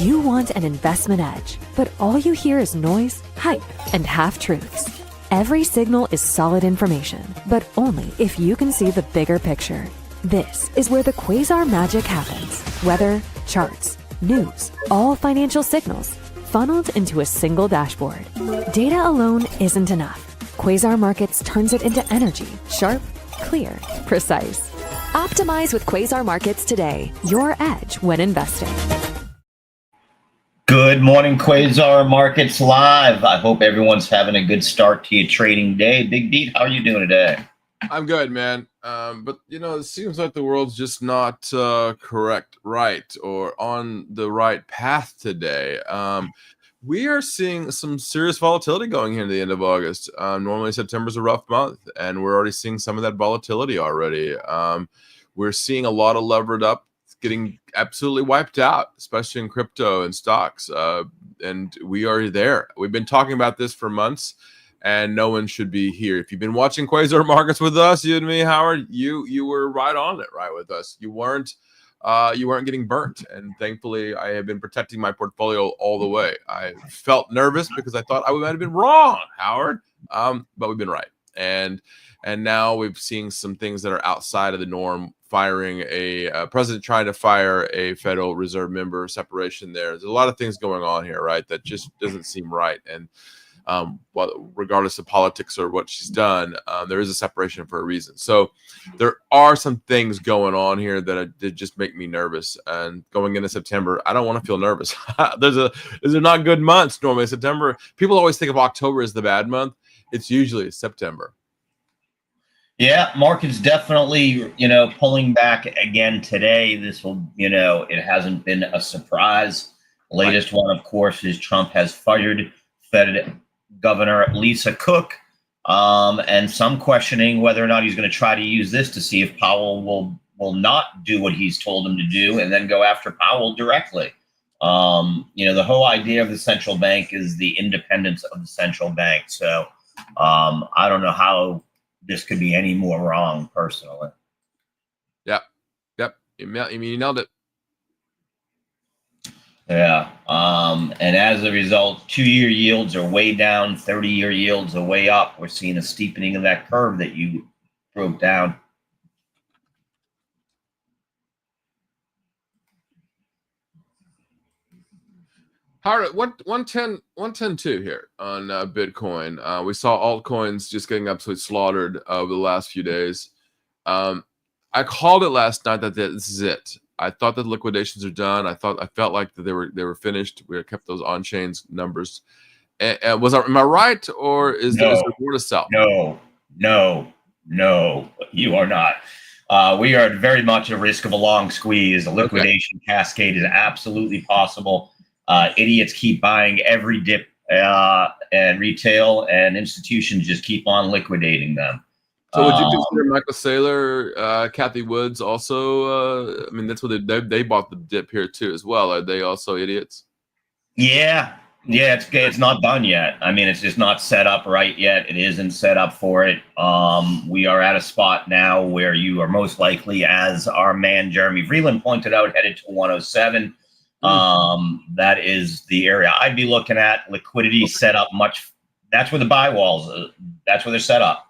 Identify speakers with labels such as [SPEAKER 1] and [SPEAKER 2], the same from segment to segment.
[SPEAKER 1] You want an investment edge, but all you hear is noise, hype, and half-truths. Every signal is solid information, but only if you can see the bigger picture. This is where the Quasar magic happens. Weather, charts, news, all financial signals, funneled into a single dashboard. Data alone isn't enough. Quasar Markets turns it into energy, sharp, clear, precise. Optimize with Quasar Markets today. Your edge when investing.
[SPEAKER 2] Good morning, Quasar Markets Live. I hope everyone's having a good start to your trading day. BigBeat, how are you doing today?
[SPEAKER 3] I'm good, man. But you know, it seems like the world's just not right, or on the right path today. We are seeing some serious volatility going here to the end of August. Normally September's a rough month, and we're already seeing some of that volatility already. We're seeing a lot of levered up getting absolutely wiped out, especially in crypto and stocks. And we are there. We've been talking about this for months, and no one should be here. If you've been watching Quasar Markets with us, you and me, Howard, you were right on it, right with us. You weren't getting burnt, and thankfully I have been protecting my portfolio all the way. I felt nervous because I thought I might have been wrong, Howard, but we've been right. And now we've seen some things that are outside of the norm. Firing a president trying to fire a Federal Reserve member, separation there. There's a lot of things going on here, right, that just doesn't seem right. And well, regardless of politics or what she's done, there is a separation for a reason. So there are some things going on here that just make me nervous. And going into September, I don't want to feel nervous. These are not good months normally. September, people always think of October as the bad month. It's usually September.
[SPEAKER 2] Yeah, market's definitely, pulling back again today. This will, it hasn't been a surprise. The latest one, of course, is Trump has fired Fed Governor Lisa Cook, and some questioning whether or not he's going to try to use this to see if Powell will not do what he's told him to do and then go after Powell directly. The whole idea of the central bank is the independence of the central bank. So I don't know how this could be any more wrong, personally.
[SPEAKER 3] Yep. You nailed it.
[SPEAKER 2] Yeah. And as a result, 2-year yields are way down, 30-year yields are way up. We're seeing a steepening of that curve that you broke down.
[SPEAKER 3] Howard, 110.2 here on Bitcoin. We saw altcoins just getting absolutely slaughtered over the last few days. I called it last night that this is it. I thought that liquidations are done. I felt like that they were finished. We kept those on-chain numbers. Am I right, or is there more to sell?
[SPEAKER 2] No, you are not. We are very much at risk of a long squeeze. A liquidation cascade is absolutely possible. Idiots keep buying every dip, and retail and institutions just keep on liquidating them.
[SPEAKER 3] So would you consider Michael Saylor, Kathy Woods also? That's what they bought the dip here too as well. Are they also idiots?
[SPEAKER 2] Yeah, it's not done yet. It's just not set up right yet. It isn't set up for it. We are at a spot now where you are most likely, as our man Jeremy Freeland pointed out, headed to 107. That is the area I'd be looking at. Liquidity set up much. That's where the buy walls. That's where they're set up.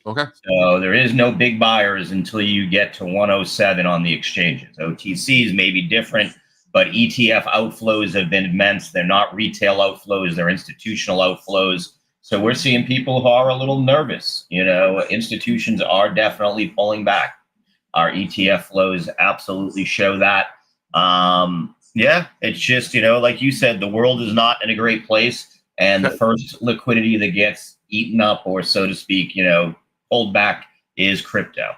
[SPEAKER 3] Okay.
[SPEAKER 2] So there is no big buyers until you get to 107 on the exchanges. OTCs may be different, but ETF outflows have been immense. They're not retail outflows; they're institutional outflows. So we're seeing people who are a little nervous. Institutions are definitely pulling back. Our ETF flows absolutely show that. Yeah, it's just, like you said, the world is not in a great place. And the first liquidity that gets eaten up, or so to speak, pulled back, is crypto.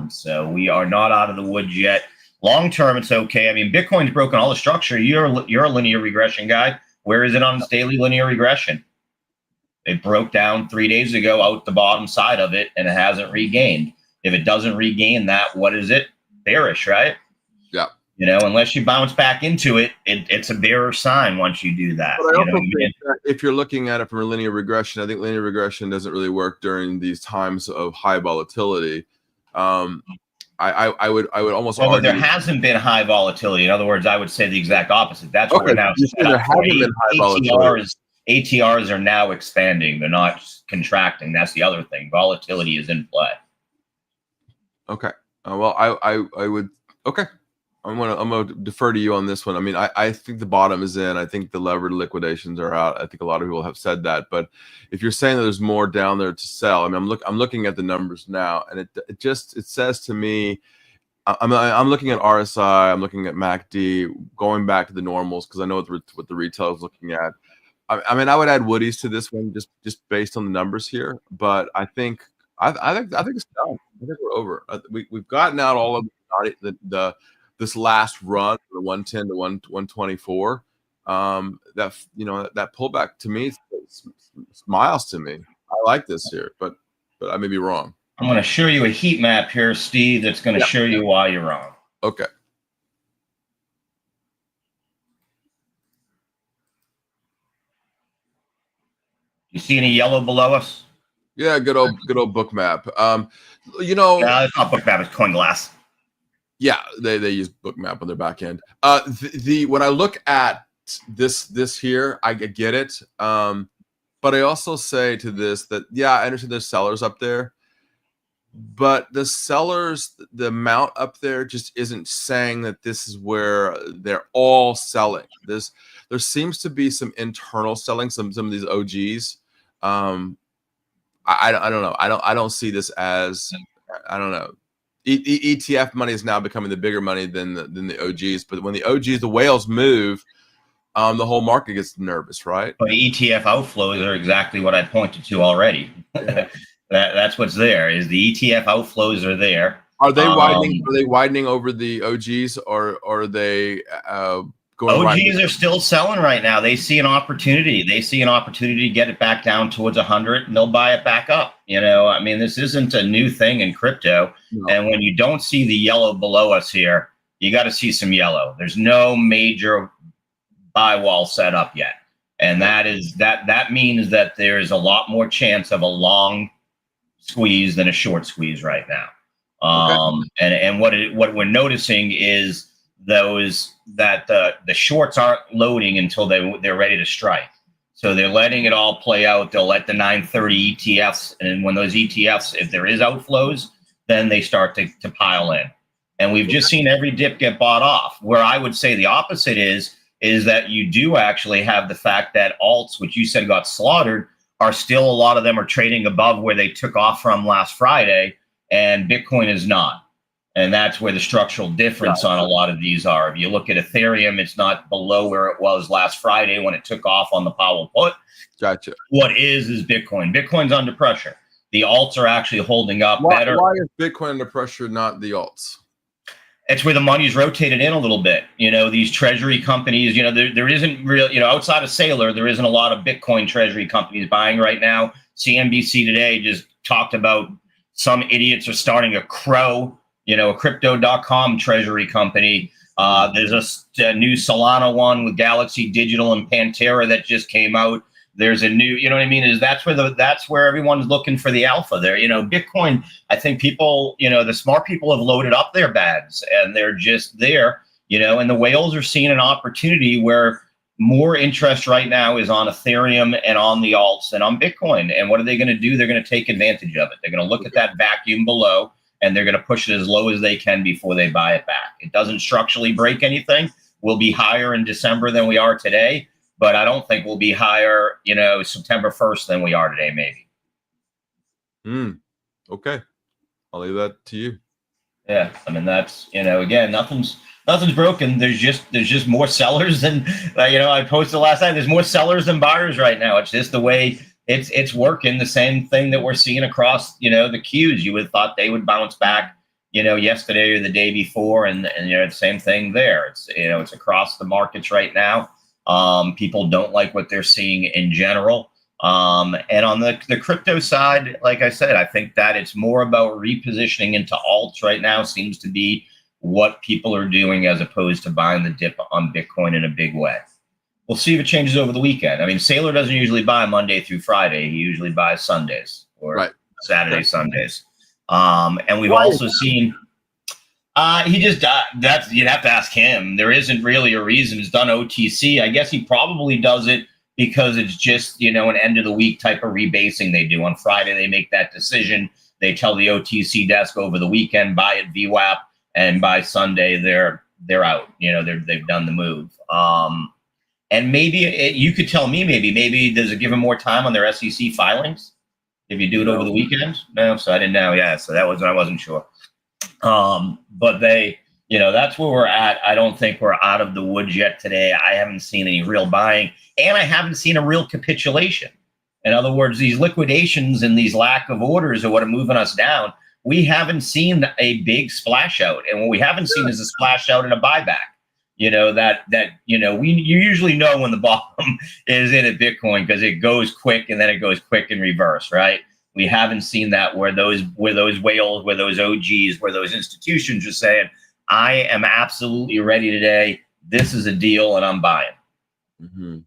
[SPEAKER 2] So we are not out of the woods yet. Long term, it's okay. Bitcoin's broken all the structure. You're a linear regression guy. Where is it on its daily linear regression? It broke down 3 days ago out the bottom side of it, and it hasn't regained. If it doesn't regain that, what is it? Bearish, right?
[SPEAKER 3] Yeah.
[SPEAKER 2] Unless you bounce back into it, it's a bearish sign once you do that.
[SPEAKER 3] But I also think that if you're looking at it from a linear regression, I think linear regression doesn't really work during these times of high volatility. I would almost
[SPEAKER 2] Well, but
[SPEAKER 3] argue.
[SPEAKER 2] there hasn't been high volatility. In other words, I would say the exact opposite. That's what
[SPEAKER 3] Okay,
[SPEAKER 2] we're now
[SPEAKER 3] you're
[SPEAKER 2] set
[SPEAKER 3] saying there
[SPEAKER 2] up for.
[SPEAKER 3] hasn't been high volatility.
[SPEAKER 2] ATRs are now expanding. They're not contracting. That's the other thing. Volatility is in play.
[SPEAKER 3] Okay. Well, I would. Okay. I'm gonna defer to you on this one. I mean, I think the bottom is in. I think the levered liquidations are out. I think a lot of people have said that. But if you're saying that there's more down there to sell, I mean, I'm looking at the numbers now, and it says to me, I'm looking at RSI, I'm looking at MACD, going back to the normals because I know what the retail is looking at. I mean, I would add Woody's to this one just based on the numbers here, but I think it's done. I think we're over. We've gotten out all of the this last run, the 110 to 124. That that pullback to me smiles to me. I like this here, but I may be wrong.
[SPEAKER 2] I'm going to show you a heat map here, Steve, that's going to show you why you're wrong.
[SPEAKER 3] Okay.
[SPEAKER 2] You see any yellow below us?
[SPEAKER 3] Yeah, good old book map.
[SPEAKER 2] No, it's not book map, it's coin glass.
[SPEAKER 3] Yeah, they use book map on their back end. When I look at this here, I get it. But I also say to this that I understand there's sellers up there, but the sellers, the amount up there just isn't saying that this is where they're all selling. There seems to be some internal selling, some of these OGs. I don't know. I don't see this as, I don't know. ETF money is now becoming the bigger money than the OGs. But when the OGs, the whales move, the whole market gets nervous, right?
[SPEAKER 2] But ETF outflows are exactly what I pointed to already. Yeah. That's what's there. Is the ETF outflows are there?
[SPEAKER 3] Are they widening? Are they widening over the OGs, or are they going?
[SPEAKER 2] OGs are still selling right now. They see an opportunity. They see an opportunity to get it back down towards 100, and they'll buy it back up. I mean, this isn't a new thing in crypto. No. And when you don't see the yellow below us here, you got to see some yellow. There's no major buy wall set up yet, and that means that there's a lot more chance of a long squeeze than a short squeeze right now. And what we're noticing is that the shorts aren't loading until they're ready to strike. So they're letting it all play out. They'll let the 930 ETFs, and when those ETFs, if there is outflows, then they start to pile in. And we've just seen every dip get bought off. Where I would say the opposite is that you do actually have the fact that alts, which you said got slaughtered, are still, a lot of them are trading above where they took off from last Friday, and Bitcoin is not. And that's where the structural difference on a lot of these are. If you look at Ethereum, it's not below where it was last Friday when it took off on the Powell put.
[SPEAKER 3] Gotcha.
[SPEAKER 2] What is Bitcoin? Bitcoin's under pressure. The alts are actually holding up better.
[SPEAKER 3] Why is Bitcoin under pressure, not the alts?
[SPEAKER 2] It's where the money's rotated in a little bit. These treasury companies, there isn't real, outside of Saylor, there isn't a lot of Bitcoin treasury companies buying right now. CNBC today just talked about some idiots are starting a a crypto.com treasury company. There's a new Solana one with Galaxy Digital and Pantera that just came out. There's a new, that's where everyone's looking for the alpha there. Bitcoin, I think people, the smart people have loaded up their bags and they're just there, and the whales are seeing an opportunity where more interest right now is on Ethereum and on the alts and on Bitcoin. And what are they going to do? They're going to take advantage of it. They're going to look at that vacuum below, and they're going to push it as low as they can before they buy it back. It doesn't structurally break anything. We'll be higher in December than we are today, but I don't think we'll be higher, September 1st than we are today, maybe.
[SPEAKER 3] Okay. I'll leave that to you.
[SPEAKER 2] Yeah. I mean, that's, again, nothing's broken. There's just more sellers than, I posted last night, there's more sellers than buyers right now. It's just the way it's working. The same thing that we're seeing across, the queues. You would have thought they would bounce back, yesterday or the day before. And the same thing there. It's, it's across the markets right now. People don't like what they're seeing in general. And on the crypto side, like I said, I think that it's more about repositioning into alts right now seems to be what people are doing as opposed to buying the dip on Bitcoin in a big way. We'll see if it changes over the weekend. I mean, Saylor doesn't usually buy Monday through Friday. He usually buys Sundays or Saturday, Sundays. And we've also seen He just that's you'd have to ask him. There isn't really a reason. It's done OTC. I guess he probably does it because it's just an end of the week type of rebasing they do on Friday. They make that decision. They tell the OTC desk over the weekend buy it VWAP, and by Sunday they're out. They've done the move. And maybe you could tell me maybe does it give them more time on their SEC filings if you do it over the weekend? No, so I didn't know. Yeah, so I wasn't sure. But that's where we're at. I don't think we're out of the woods yet today. I haven't seen any real buying, and I haven't seen a real capitulation. In other words, these liquidations and these lack of orders are what are moving us down. We haven't seen a big splash out, and what we haven't seen is a splash out and a buyback. You usually know when the bottom is in a Bitcoin because it goes quick and then it goes quick in reverse, right? We haven't seen that where those whales, where those OGs, where those institutions are saying, I am absolutely ready today. This is a deal and I'm buying.
[SPEAKER 3] Mm-hmm.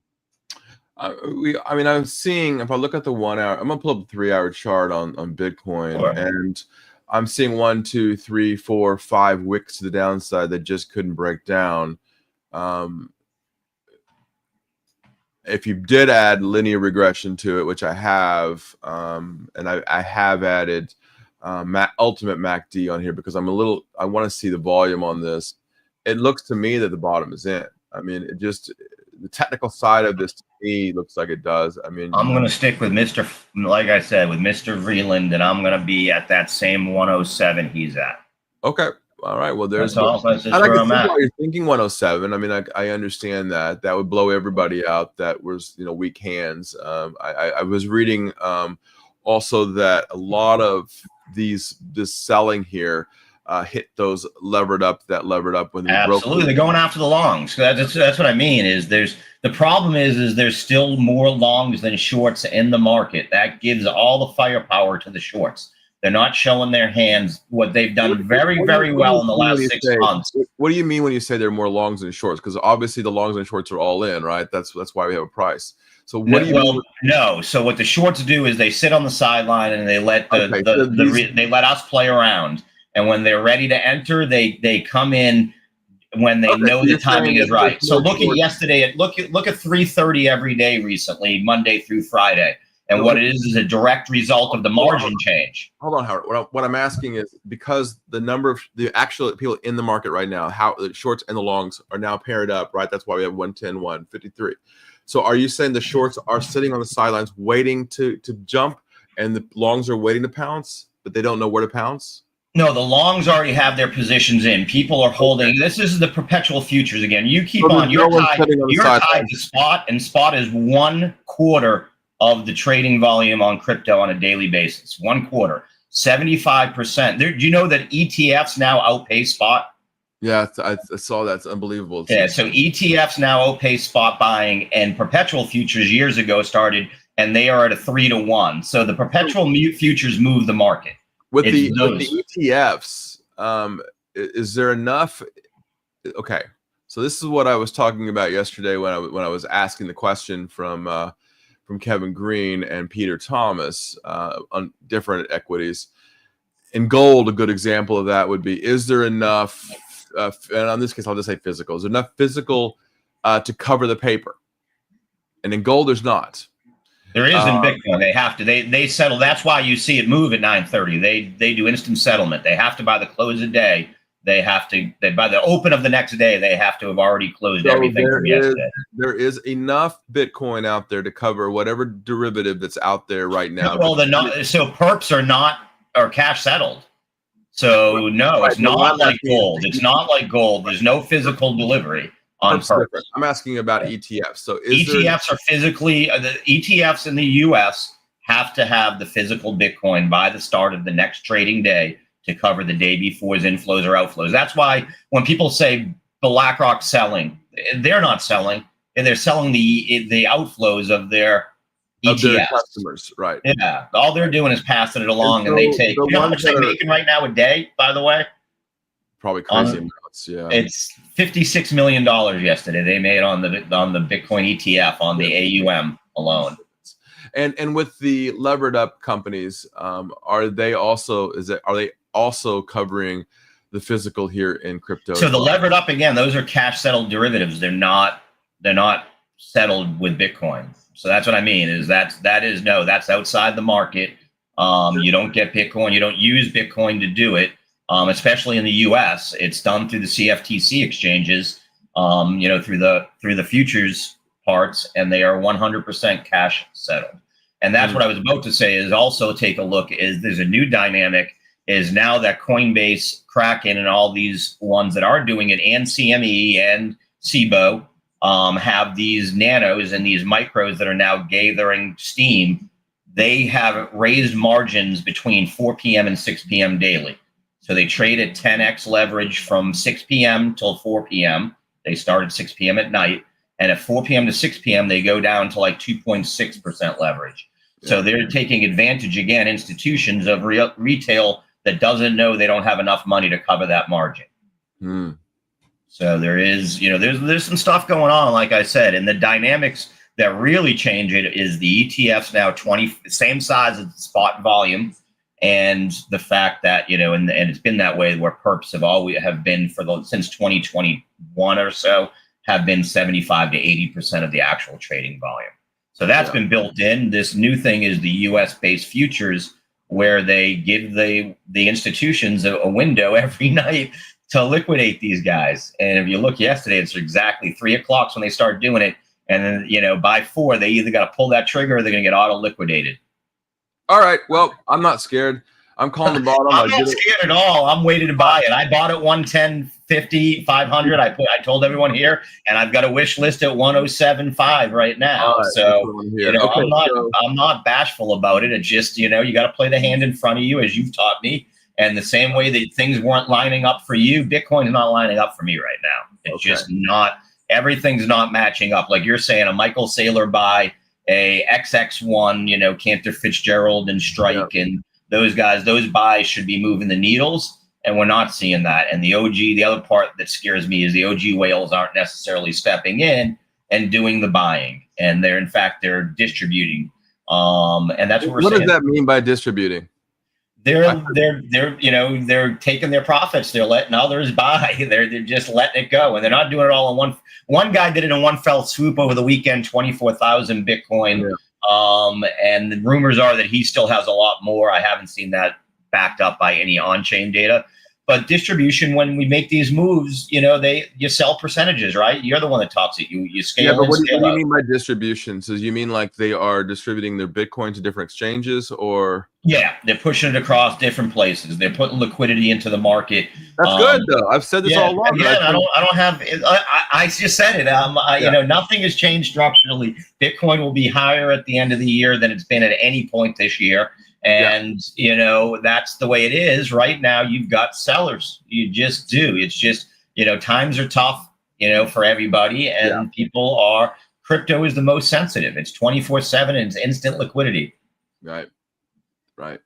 [SPEAKER 3] I'm seeing, if I look at the 1 hour, I'm gonna pull up the 3 hour chart on Bitcoin,
[SPEAKER 2] Sure.
[SPEAKER 3] And I'm seeing 1, 2, 3, 4, 5 wicks to the downside that just couldn't break down. If you did add linear regression to it, which I have, and I have added ultimate MACD on here because I want to see the volume on this. It looks to me that the bottom is in. The technical side of this to me looks like it does. I'm going
[SPEAKER 2] to stick with like I said, with Mr. Vreeland, and I'm going to be at that same 107 he's at.
[SPEAKER 3] Okay. All right. Well, there's.
[SPEAKER 2] I can see why
[SPEAKER 3] you're thinking 107. I understand that would blow everybody out. That was weak hands. I was reading also that a lot of this selling here hit those levered up when they
[SPEAKER 2] absolutely they're going after the longs. That's what I mean. Is the problem is there's still more longs than shorts in the market. That gives all the firepower to the shorts. They're not showing their hands. What they've done very well in the last 6 months.
[SPEAKER 3] What do you mean when you say there are more longs than shorts? Because obviously the longs and shorts are all in, right? That's why we have a price. So what do you mean?
[SPEAKER 2] No. So what the shorts do is they sit on the sideline and they let they let us play around. And when they're ready to enter, they come in when they know the timing is right. So look at yesterday. Look at 3:30 every day recently, Monday through Friday. And what it is a direct result of the margin change.
[SPEAKER 3] Hold on, Howard. What I'm asking is because the number of the actual people in the market right now, how the shorts and the longs are now paired up, right? That's why we have 110, 153. So are you saying the shorts are sitting on the sidelines waiting to jump and the longs are waiting to pounce, but they don't know where to pounce?
[SPEAKER 2] No, the longs already have their positions in. People are holding. Okay. This is the perpetual futures again. You keep on. You're tied to spot, and spot is 1/4 of the trading volume on crypto on a daily basis. 1/4, 75%. Do you know that ETFs now outpace spot?
[SPEAKER 3] Yeah, I saw that. It's unbelievable.
[SPEAKER 2] Yeah, so ETFs now outpace spot buying, and perpetual futures years ago started, and they are at a 3-to-1. So the perpetual futures move the market.
[SPEAKER 3] With the ETFs, is there enough? Okay, so this is what I was talking about yesterday when I was asking the question from Kevin Green and Peter Thomas on different equities. In gold, a good example of that would be: is there enough? And in this case, I'll just say physical. Is there enough physical to cover the paper? And in gold, there's not.
[SPEAKER 2] There is in Bitcoin. They have to. They settle. That's why you see it move at 9:30. They do instant settlement. They have to by the close of day. They have to. By the open of the next day, they have to have already closed everything from yesterday.
[SPEAKER 3] There is enough Bitcoin out there to cover whatever derivative that's out there right now.
[SPEAKER 2] Well, so perps are cash settled. So no, it's not like gold. It's not like gold. There's no physical delivery on purpose.
[SPEAKER 3] I'm asking about ETFs. So
[SPEAKER 2] ETFs are physically the ETFs in the U.S. have to have the physical Bitcoin by the start of the next trading day to cover the day before's inflows or outflows. That's why when people say BlackRock selling, they're not selling. They're selling the outflows of their ETFs.
[SPEAKER 3] Of their customers, right?
[SPEAKER 2] Yeah, all they're doing is passing it along, and they take. You know how much they're making right now a day, by the way?
[SPEAKER 3] Probably crazy amounts. Yeah,
[SPEAKER 2] it's $56 million yesterday they made on the Bitcoin ETF on the AUM alone.
[SPEAKER 3] And with the levered up companies, are they also covering the physical here in crypto.
[SPEAKER 2] So the levered up, again, those are cash settled derivatives. They're not settled with Bitcoin. So that's what I mean, is that's outside the market. You don't get Bitcoin. You don't use Bitcoin to do it. Especially in the US, it's done through the CFTC exchanges, through the futures parts, and they are 100% cash settled. And that's what I was about to say, is also take a look, is there's a new dynamic, is now that Coinbase, Kraken, and all these ones that are doing it, and CME and SIBO, have these nanos and these micros that are now gathering steam. They have raised margins between 4 p.m. and 6 p.m. daily. So they trade at 10x leverage from 6 p.m. till 4 p.m. They start at 6 p.m. at night. And at 4 p.m. to 6 p.m., they go down to like 2.6% leverage. Yeah. So they're taking advantage, again, institutions of retail that doesn't know they don't have enough money to cover that margin. So there is, there's some stuff going on, like I said, and the dynamics that really change it is the ETFs now same size as the spot volume, and the fact that, and it's been that way where perps have been since 2021 or so, have been 75 to 80% of the actual trading volume. So that's been built in. This new thing is the US based futures, where they give the institutions a window every night to liquidate these guys. And if you look yesterday, it's exactly 3 o'clock when they start doing it. And then, by 4, they either got to pull that trigger or they're going to get auto liquidated.
[SPEAKER 3] All right. Well, I'm not scared. I'm calling the bottom.
[SPEAKER 2] I'm not scared at all. I'm waiting to buy it. I bought it 110.50, 500. I told everyone here, and I've got a wish list at 107.5 right now.
[SPEAKER 3] Right,
[SPEAKER 2] so
[SPEAKER 3] okay,
[SPEAKER 2] I'm not bashful about it. It's just, you got to play the hand in front of you, as you've taught me. And the same way that things weren't lining up for you, Bitcoin's not lining up for me right now. It's just not. Everything's not matching up. Like you're saying, a Michael Saylor buy, a XX1, Cantor Fitzgerald and Strike, and those guys, those buys should be moving the needles, and we're not seeing that. And the other part that scares me is the OG whales aren't necessarily stepping in and doing the buying, and they're distributing. And that's what we're saying.
[SPEAKER 3] What does that mean by distributing?
[SPEAKER 2] They're taking their profits. They're letting others buy. They're just letting it go, and they're not doing it all in one. One guy did it in one fell swoop over the weekend, 24,000 Bitcoin. Yeah. And the rumors are that he still has a lot more. I haven't seen that backed up by any on-chain data. But distribution, when we make these moves, you sell percentages, right? You're the one that talks it. You scale.
[SPEAKER 3] Yeah, but what do you mean by distribution? So you mean like they are distributing their Bitcoin to different exchanges, or? Yeah,
[SPEAKER 2] they're pushing it across different places. They're putting liquidity into the market.
[SPEAKER 3] That's good, though. I've said this all along.
[SPEAKER 2] Yeah, I don't have. I just said it. Nothing has changed structurally. Bitcoin will be higher at the end of the year than it's been at any point this year. And, that's the way it is right now. You've got sellers. You just do. It's just, times are tough, for everybody. And crypto is the most sensitive. It's 24/7 and it's instant liquidity.
[SPEAKER 3] Right. All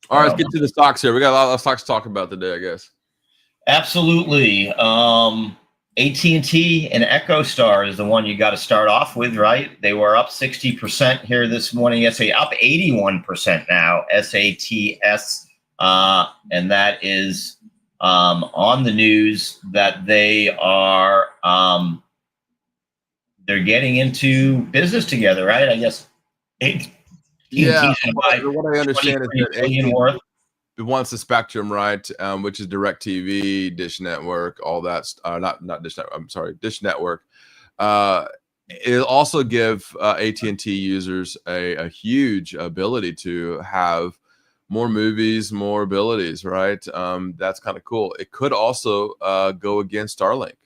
[SPEAKER 3] right, let's get to the stocks here. We got a lot of stocks to talk about today, I guess.
[SPEAKER 2] Absolutely. AT&T and EchoStar is the one you got to start off with, right? They were up 60% here this morning. Up 81% now, SATS. And that is on the news that they are they're getting into business together, right? I guess.
[SPEAKER 3] What I understand is that AT&T wants the spectrum, right? Which is DirecTV, Dish Network, all that. Not Dish Network. I'm sorry, Dish Network. It'll also give AT&T users a huge ability to have more movies, more abilities, right? That's kind of cool. It could also go against Starlink.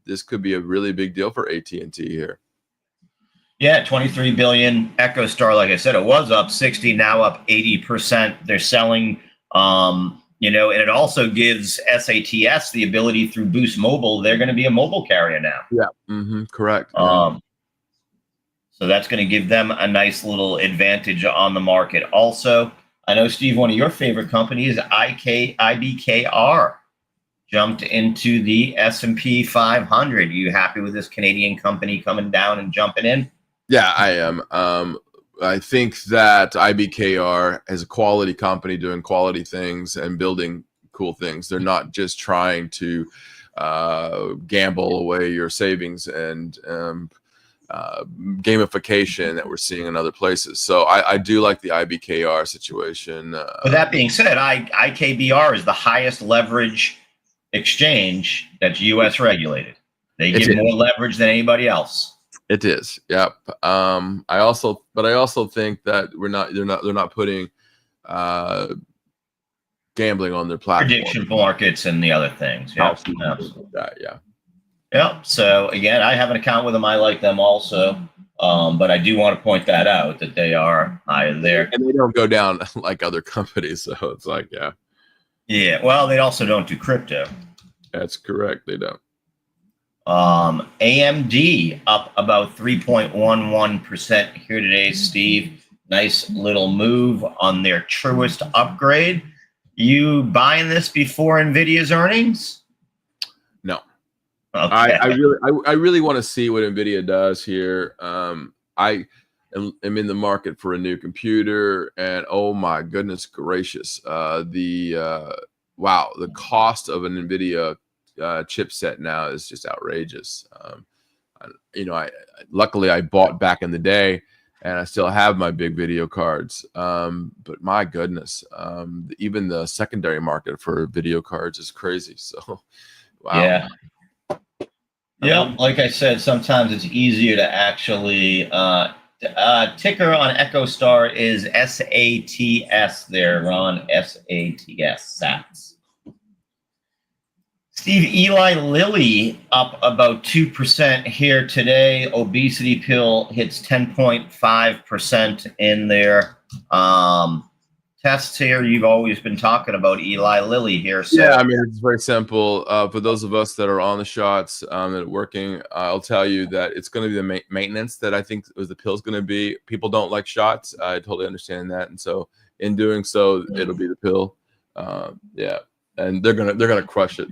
[SPEAKER 3] This could be a really big deal for AT&T here.
[SPEAKER 2] Yeah, 23 billion. EchoStar, like I said, it was up 60, now up 80%. They're selling, and it also gives SATS the ability through Boost Mobile. They're going to be a mobile carrier now.
[SPEAKER 3] Yeah, correct.
[SPEAKER 2] So that's going to give them a nice little advantage on the market. Also, I know, Steve, one of your favorite companies, IBKR, jumped into the S&P 500. Are you happy with this Canadian company coming down and jumping in?
[SPEAKER 3] Yeah, I am. I think that IBKR is a quality company doing quality things and building cool things. They're not just trying to gamble away your savings and gamification that we're seeing in other places. So I do like the IBKR situation.
[SPEAKER 2] With that being said, IKBR is the highest leverage exchange that's U.S. regulated. They give more leverage than anybody else.
[SPEAKER 3] It is, yep. I also think that they're not putting gambling on their platform.
[SPEAKER 2] Prediction markets and the other things. Yeah, absolutely.
[SPEAKER 3] Yeah.
[SPEAKER 2] Yep. So again, I have an account with them. I like them also. But I do want to point that out that they are higher there.
[SPEAKER 3] And they don't go down like other companies. So it's like, yeah.
[SPEAKER 2] Yeah. Well, they also don't do crypto.
[SPEAKER 3] That's correct. They don't.
[SPEAKER 2] AMD up about 3.11% here today, Steve. Nice little move on their truest upgrade. You buying this before NVIDIA's earnings?
[SPEAKER 3] No.
[SPEAKER 2] Okay.
[SPEAKER 3] I really want to see what NVIDIA does here. I am in the market for a new computer, and oh my goodness gracious, the cost of an NVIDIA chipset now is just outrageous. Luckily I bought back in the day, and I still have my big video cards. But my goodness, even the secondary market for video cards is crazy. So, wow.
[SPEAKER 2] Yeah. Yeah, like I said, sometimes it's easier to actually ticker on EchoStar is SATS there, Ron. SATS, SATS. Steve, Eli Lilly up about 2% here today. Obesity pill hits 10.5% in their tests here. You've always been talking about Eli Lilly here. So.
[SPEAKER 3] Yeah, I mean, it's very simple. For those of us that are on the shots that are working, I'll tell you that it's going to be the maintenance that I think the pill's going to be. People don't like shots. I totally understand that. And so in doing so, it'll be the pill. Yeah, and they're gonna crush it.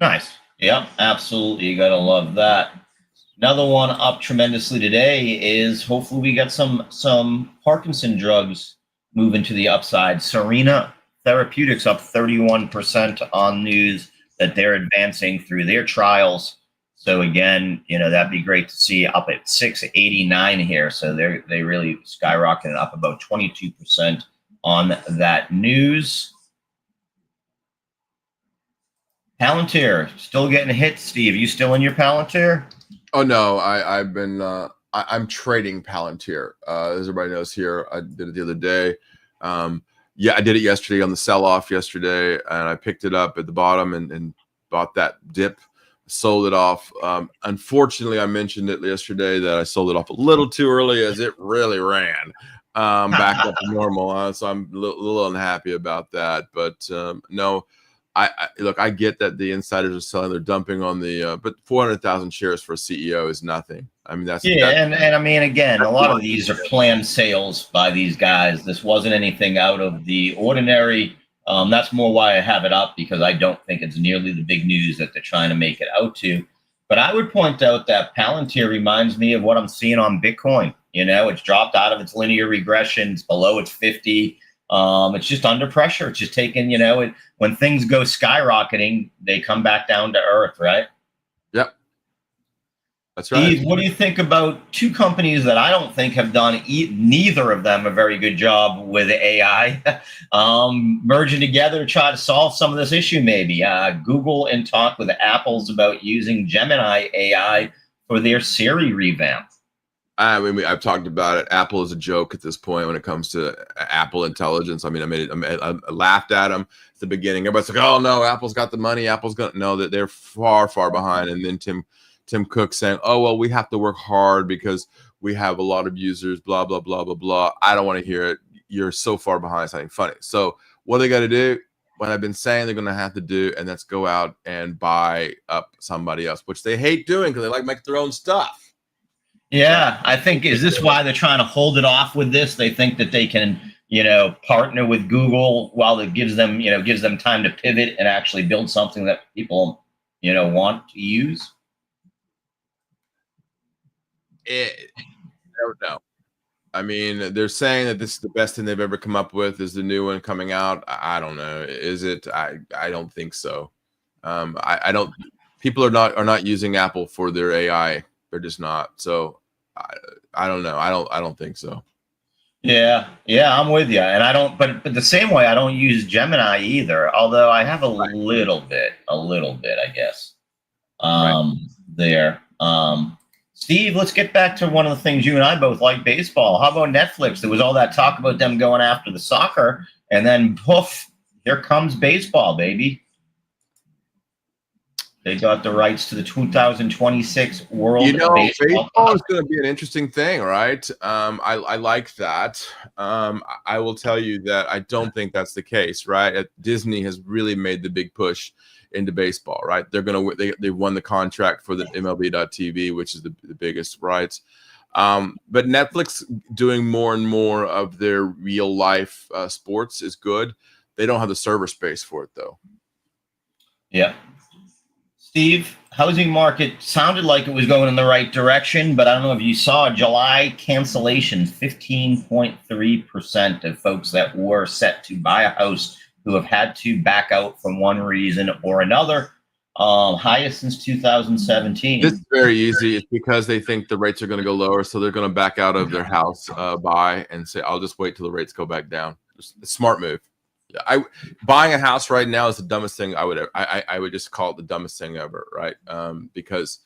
[SPEAKER 2] Nice. Yep, absolutely. You gotta love that. Another one up tremendously today is hopefully we get some Parkinson drugs moving to the upside. Serena Therapeutics up 31% on news that they're advancing through their trials. So again, that'd be great to see up at 689 here. So they really skyrocketed up about 22% on that news. Palantir still getting hit, Steve. You still in your Palantir?
[SPEAKER 3] Oh no, I've been I'm trading Palantir. As everybody knows here, I did it the other day. Yeah, I did it yesterday on the sell-off yesterday, and I picked it up at the bottom and bought that dip, sold it off. Unfortunately, I mentioned it yesterday that I sold it off a little too early, as it really ran back up to normal. So I'm a little unhappy about that. But no. Look, I get that the insiders are selling, they're dumping on the, but 400,000 shares for a CEO is nothing. I mean,
[SPEAKER 2] and I mean, again, a lot of these are planned sales by these guys. This wasn't anything out of the ordinary. That's more why I have it up, because I don't think it's nearly the big news that they're trying to make it out to. But I would point out that Palantir reminds me of what I'm seeing on Bitcoin. It's dropped out of its linear regression. It's below its 50. It's just under pressure. It's just taking, when things go skyrocketing, they come back down to earth, right?
[SPEAKER 3] Yep. That's right.
[SPEAKER 2] Steve, what do you think about two companies that I don't think have done neither of them a very good job with AI merging together to try to solve some of this issue? Maybe Google in talk with Apple's about using Gemini AI for their Siri revamp.
[SPEAKER 3] I mean, I've talked about it. Apple is a joke at this point when it comes to Apple intelligence. I mean, I laughed at them at the beginning. Everybody's like, "Oh no, Apple's got the money. Apple's gonna know that they're far, far behind." And then Tim Cook saying, "Oh well, we have to work hard because we have a lot of users." Blah blah blah blah blah. I don't want to hear it. You're so far behind. Something funny. So what they got to do? What I've been saying they're going to have to do, and that's go out and buy up somebody else, which they hate doing because they like making their own stuff.
[SPEAKER 2] Yeah, I think, is this why they're trying to hold it off with this? They think that they can, partner with Google while it gives them time to pivot and actually build something that people, want to use?
[SPEAKER 3] I don't know. I mean, they're saying that this is the best thing they've ever come up with. Is the new one coming out? I don't know. Is it? I don't think so. I don't. People are not using Apple for their AI. They're just not. So I don't know. I don't think so.
[SPEAKER 2] Yeah, yeah, I'm with you. And I don't, but the same way I don't use Gemini either. Although I have a little bit, I guess.
[SPEAKER 3] Right.
[SPEAKER 2] There. Steve, let's get back to one of the things you and I both like, baseball. How about Netflix? There was all that talk about them going after the soccer, and then poof, here comes baseball, baby. They got the rights to the 2026 World
[SPEAKER 3] Baseball is going to be an interesting thing, right? I like that. I will tell you that I don't think that's the case, right? Disney has really made the big push into baseball, right? They won the contract for the MLB.TV, which is the biggest rights. But Netflix doing more and more of their real life sports is good. They don't have the server space for it, though.
[SPEAKER 2] Yeah. Steve, housing market sounded like it was going in the right direction, but I don't know if you saw July cancellations, 15.3% of folks that were set to buy a house who have had to back out from one reason or another, highest since 2017.
[SPEAKER 3] It's very easy. It's because they think the rates are going to go lower, so they're going to back out of their house buy and say, "I'll just wait till the rates go back down." It's a smart move. Buying a house right now is the dumbest thing I would just call it the dumbest thing ever, right? Because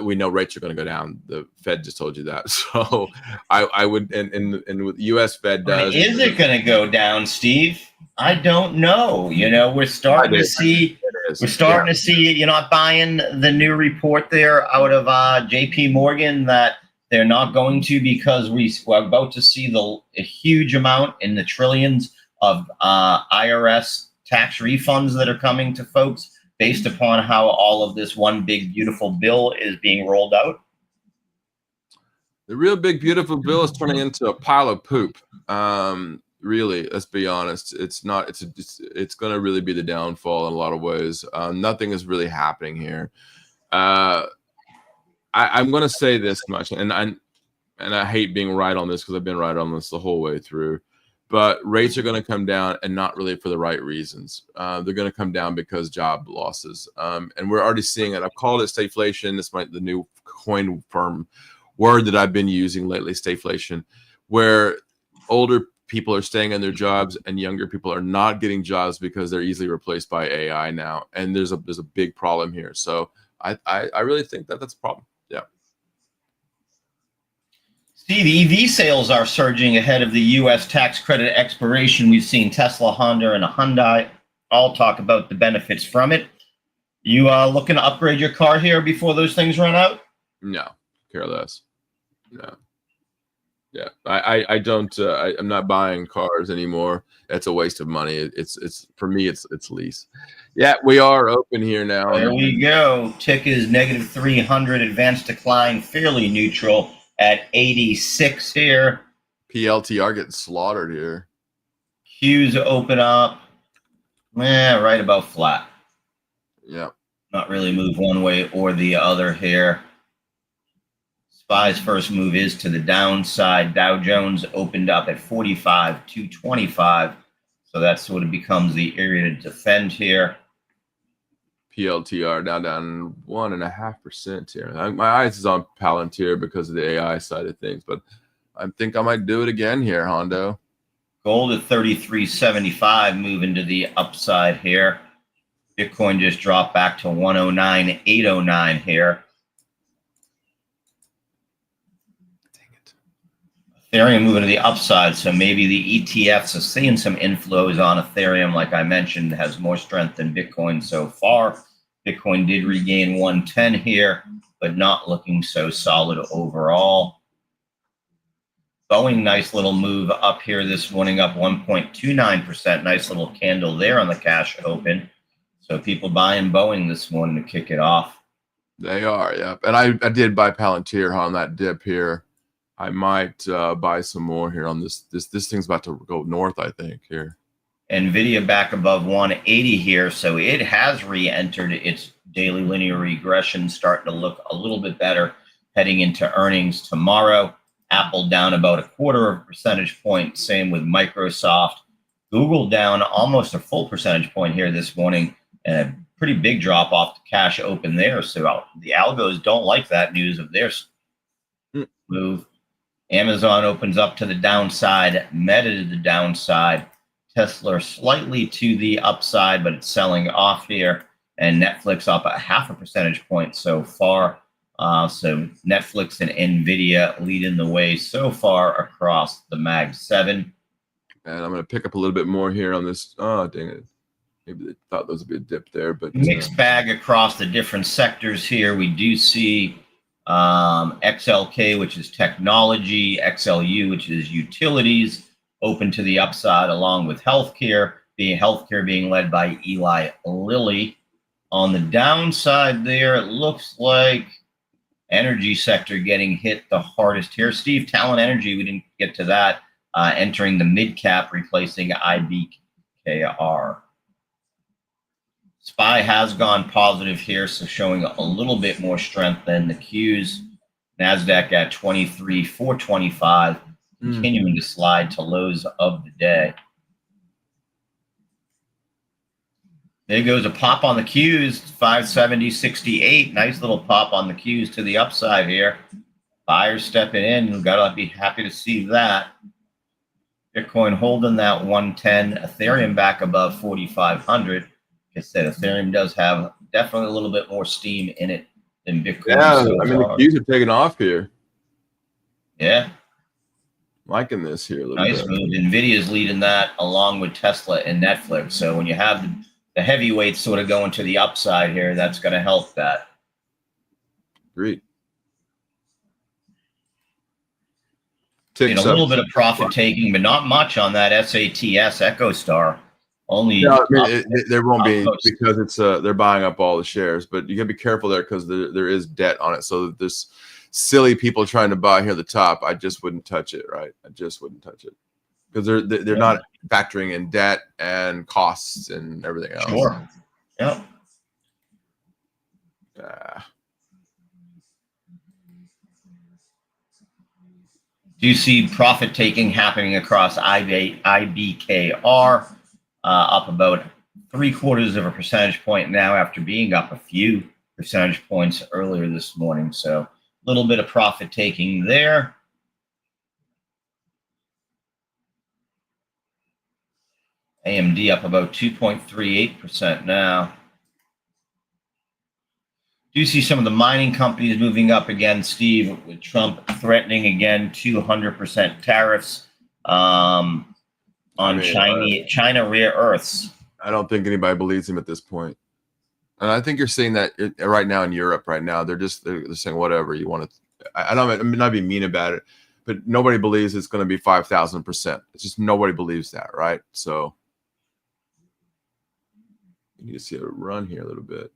[SPEAKER 3] we know rates are going to go down. The Fed just told you that. So I would, and with U.S. Fed does.
[SPEAKER 2] Is it going to go down, Steve? I don't know. We're starting to see. We're starting to see. You're not buying the new report there out of J.P. Morgan that they're not going to, because we're about to see a huge amount in the trillions of IRS tax refunds that are coming to folks based upon how all of this one big beautiful bill is being rolled out.
[SPEAKER 3] The real big beautiful bill is turning into a pile of poop. Really, let's be honest. It's not. It's going to really be the downfall in a lot of ways. Nothing is really happening here. I'm going to say this much, and I hate being right on this because I've been right on this the whole way through. But rates are going to come down, and not really for the right reasons. They're going to come down because job losses, and we're already seeing it. I've called it stagflation. This might the new coin firm word that I've been using lately, stagflation, where older people are staying in their jobs and younger people are not getting jobs because they're easily replaced by AI now, and there's a big problem here. So I really think that's a problem. Yeah.
[SPEAKER 2] Steve, EV sales are surging ahead of the U.S. tax credit expiration. We've seen Tesla, Honda, and a Hyundai all talk about the benefits from it. You looking to upgrade your car here before those things run out?
[SPEAKER 3] No, care less. No. Yeah, I don't. I'm not buying cars anymore. It's a waste of money. It's for me. It's lease. Yeah, we are open here now.
[SPEAKER 2] There we go. Tick is negative 300. Advanced decline, fairly neutral at 86 here.
[SPEAKER 3] PLTR getting slaughtered here.
[SPEAKER 2] Q's open up. Right about flat.
[SPEAKER 3] Yeah. Not
[SPEAKER 2] really move one way or the other here. SPY's first move is to the downside. Dow Jones opened up at 45,225. So that sort of becomes the area to defend here.
[SPEAKER 3] PLTR now down 1.5% here. My eyes is on Palantir because of the AI side of things, but I think I might do it again here, Hondo.
[SPEAKER 2] Gold at 33.75, moving to the upside here. Bitcoin just dropped back to 109,809 here. Ethereum moving to the upside, so maybe the ETFs are seeing some inflows on Ethereum, like I mentioned, has more strength than Bitcoin so far. Bitcoin did regain 110 here, but not looking so solid overall. Boeing, nice little move up here this morning, up 1.29%. Nice little candle there on the cash open. So people buying Boeing this morning to kick it off.
[SPEAKER 3] They are, yeah. And I did buy Palantir on that dip here. I might buy some more here on this. This thing's about to go north, I think, here.
[SPEAKER 2] NVIDIA back above 180 here, so it has re-entered its daily linear regression, starting to look a little bit better heading into earnings tomorrow. Apple down about 1/4 percentage point. Same with Microsoft. Google down almost a full percentage point here this morning, and a pretty big drop off the cash open there. So the algos don't like that news of their move. Amazon opens up to the downside, Meta to the downside, Tesla slightly to the upside, but it's selling off here, and Netflix up 0.5 percentage point so far. So Netflix and Nvidia leading the way so far across the Mag 7.
[SPEAKER 3] And I'm going to pick up a little bit more here on this. Oh, dang it. Maybe they thought there was a bit dip there, but
[SPEAKER 2] mixed bag across the different sectors here. We do see XLK, which is technology, XLU, which is utilities, open to the upside, along with healthcare being led by Eli Lilly. On the downside there, it looks like energy sector getting hit the hardest here. Steve, Talent Energy, we didn't get to that, entering the mid cap, replacing IBKR. SPY has gone positive here, so showing a little bit more strength than the Qs. NASDAQ at 23,425, continuing to slide to lows of the day. There goes a pop on the Qs, 570.68. Nice little pop on the Qs to the upside here. Buyers stepping in. We've got to be happy to see that. Bitcoin holding that 110. Ethereum back above 4,500. Like I said, Ethereum does have definitely a little bit more steam in it than Bitcoin.
[SPEAKER 3] Yeah, so I mean, the Qs are taking off here.
[SPEAKER 2] Yeah.
[SPEAKER 3] Liking this here a little
[SPEAKER 2] nice
[SPEAKER 3] bit.
[SPEAKER 2] Move. NVIDIA's leading that along with Tesla and Netflix. So when you have the heavyweights sort of going to the upside here, that's going to help that.
[SPEAKER 3] Great.
[SPEAKER 2] A little bit of profit taking, but not much on that SATS Echo Star. Only
[SPEAKER 3] no, I mean, there won't be because it's they're buying up all the shares, but you gotta be careful there because there is debt on it. So there's silly people trying to buy here at the top. I just wouldn't touch it, right? I just wouldn't touch it because they're not factoring in debt and costs and everything else.
[SPEAKER 2] Sure. Yeah. Do you see profit taking happening across IBKR? Up about 0.75 percentage point now after being up a few percentage points earlier this morning. So a little bit of profit taking there. AMD up about 2.38% now. Do you see some of the mining companies moving up again, Steve, with Trump threatening again 200% tariffs on China rare earths?
[SPEAKER 3] I don't think anybody believes him at this point. And I think you're seeing that right now in Europe. Right now, they're saying whatever you want to. I'm not being mean about it, but nobody believes it's going to be 5,000%. It's just nobody believes that, right? So you need to see a run here a little bit.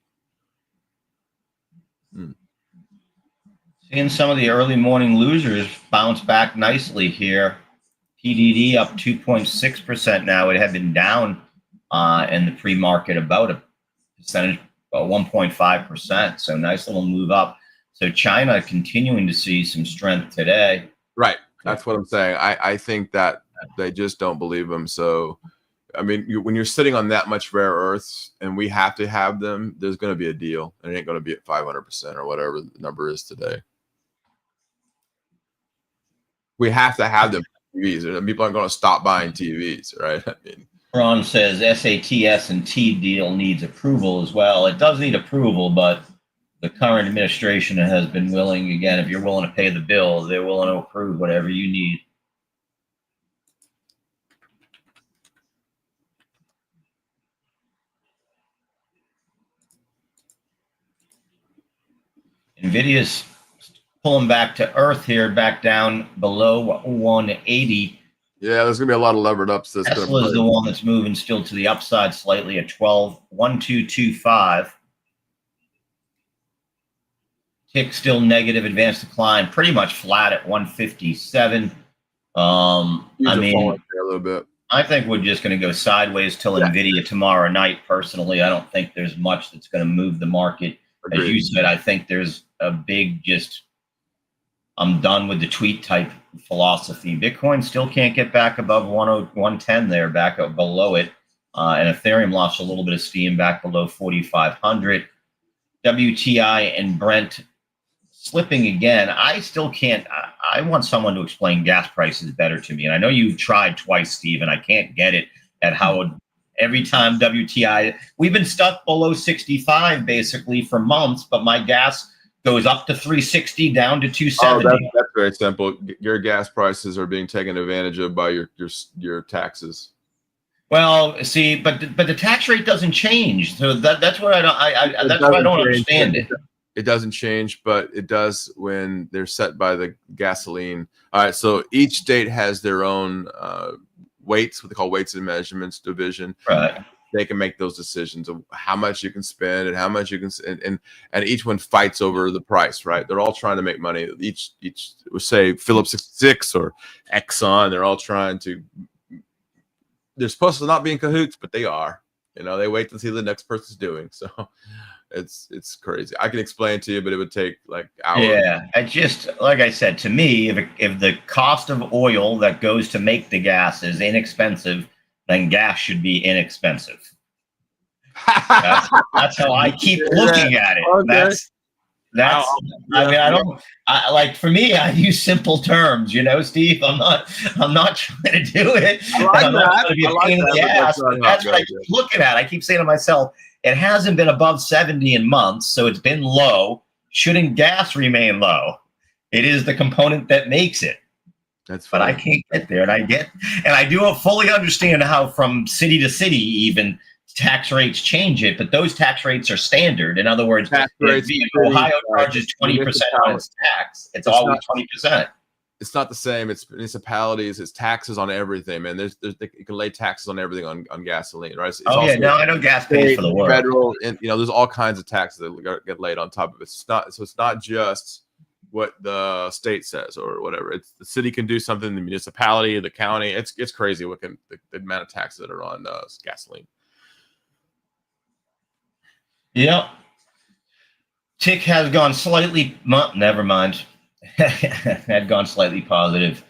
[SPEAKER 2] Seeing some of the early morning losers bounce back nicely here. PDD up 2.6% now. It had been down in the pre-market about a percentage, about 1.5%. So nice little move up. So China continuing to see some strength today.
[SPEAKER 3] Right. That's what I'm saying. I think that they just don't believe them. So, I mean, when you're sitting on that much rare earths and we have to have them, there's going to be a deal. It ain't going to be at 500% or whatever the number is today. We have to have them. TVs. People aren't going to stop buying TVs, right? I mean,
[SPEAKER 2] Ron says SATS and T deal needs approval as well. It does need approval, but the current administration has been willing, again, if you're willing to pay the bill, they're willing to approve whatever you need. NVIDIA's pulling back to earth here, back down below 180.
[SPEAKER 3] Yeah, there's going to be a lot of levered ups.
[SPEAKER 2] Tesla is the one that's moving still to the upside slightly at 12.1225. Tick still negative, advanced decline, pretty much flat at 157. I mean,
[SPEAKER 3] a little bit.
[SPEAKER 2] I think we're just going to go sideways till NVIDIA tomorrow night. Personally, I don't think there's much that's going to move the market. Agreed. As you said, I think there's a big I'm done with the tweet type philosophy. Bitcoin still can't get back above 110 there, back up below it. And Ethereum lost a little bit of steam back below 4,500. WTI and Brent slipping again. I still can't. I want someone to explain gas prices better to me. And I know you've tried twice, Steve, and I can't get it at how every time WTI, we've been stuck below 65 basically for months, but my gas goes up to 360, down to 270.
[SPEAKER 3] Oh, that's very simple. Your gas prices are being taken advantage of by your taxes.
[SPEAKER 2] Well, see, but the tax rate doesn't change, so that's what I don't understand it.
[SPEAKER 3] It doesn't change, but it does when they're set by the gasoline. All right, so each state has their own weights, what they call weights and measurements division.
[SPEAKER 2] Right.
[SPEAKER 3] They can make those decisions of how much you can spend and how much you can, and each one fights over the price. Right? They're all trying to make money. Each say Phillips 66 or Exxon. They're all trying to. They're supposed to not be in cahoots, but they are. You know, they wait to see what the next person's doing. So it's crazy. I can explain to you, but it would take like hours.
[SPEAKER 2] Yeah, I just, like I said, to me, if the cost of oil that goes to make the gas is inexpensive, then gas should be inexpensive. That's how I keep looking at it. Okay. That's. I mean, like for me, I use simple terms. You know, Steve. I'm not trying to do it. I'm not trying to be a pain in the ass. That's what I keep looking at. I keep saying to myself, it hasn't been above 70 in months, so it's been low. Shouldn't gas remain low? It is the component that makes it.
[SPEAKER 3] That's funny.
[SPEAKER 2] But I can't get there, and I do fully understand how from city to city even tax rates change it, but those tax rates are standard. In other words, if Ohio charges 20% on its tax, it's always 20%.
[SPEAKER 3] It's not the same. It's municipalities. It's taxes on everything, man. You can lay taxes on everything on gasoline, right? It's
[SPEAKER 2] I know gas pays for the world.
[SPEAKER 3] Federal, and there's all kinds of taxes that get laid on top of it. It's not just what the state says or whatever. It's the city can do something, the municipality, the county. It's crazy the amount of taxes that are on gasoline.
[SPEAKER 2] Yep. Tick has gone slightly. Never mind. Had gone slightly positive.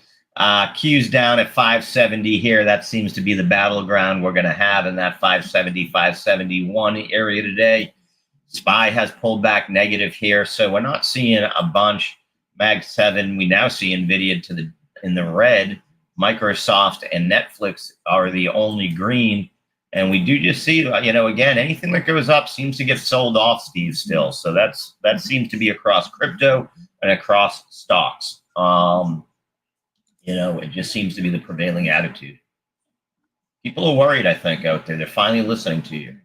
[SPEAKER 2] Q's down at 570 here. That seems to be the battleground we're going to have in that 570, 571 area today. SPY has pulled back negative here, so we're not seeing a bunch. Mag 7, we now see NVIDIA in the red. Microsoft and Netflix are the only green. And we do just see, again, anything that goes up seems to get sold off, Steve, still. So that seems to be across crypto and across stocks. It just seems to be the prevailing attitude. People are worried, I think, out there. They're finally listening to you.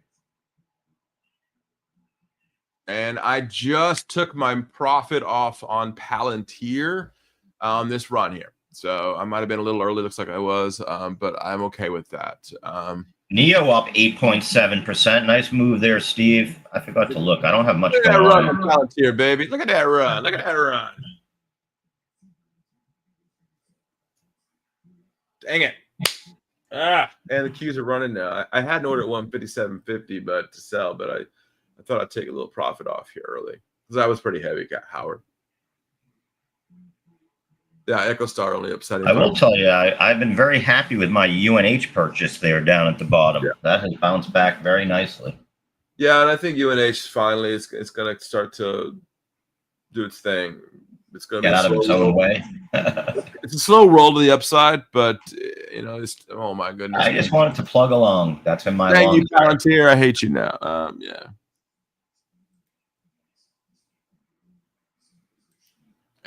[SPEAKER 3] And I just took my profit off on Palantir on this run here. So I might have been a little early. Looks like I was, but I'm okay with that.
[SPEAKER 2] NEO up 8.7%. Nice move there, Steve. I forgot to look. I don't have much
[SPEAKER 3] going on. Look at that run on Palantir, baby. Look at that run. Look at that run. Dang it. And the Qs are running now. I had an order at 157.50 but to sell, but I thought I'd take a little profit off here early because I was pretty heavy, Howard. Yeah, EchoStar only upsetting.
[SPEAKER 2] I will tell you, I've been very happy with my UNH purchase there down at the bottom. Yeah. That has bounced back very nicely.
[SPEAKER 3] Yeah, and I think UNH finally it's going to start to do its thing. It's going to
[SPEAKER 2] get out of its own way.
[SPEAKER 3] It's a slow roll to the upside, but it's oh my goodness.
[SPEAKER 2] I just wanted to plug along. That's been my.
[SPEAKER 3] Thank you, Palantir. I hate you now. Yeah.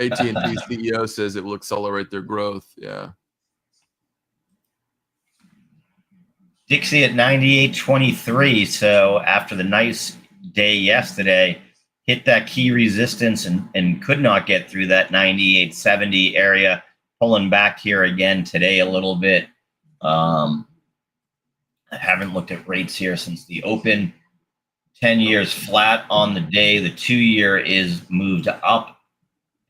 [SPEAKER 3] AT&T CEO says it will accelerate their growth. Yeah.
[SPEAKER 2] Dixie at 98.23. So after the nice day yesterday, hit that key resistance and could not get through that 98.70 area. Pulling back here again today a little bit. I haven't looked at rates here since the open. 10 years flat on the day. The 2-year is moved up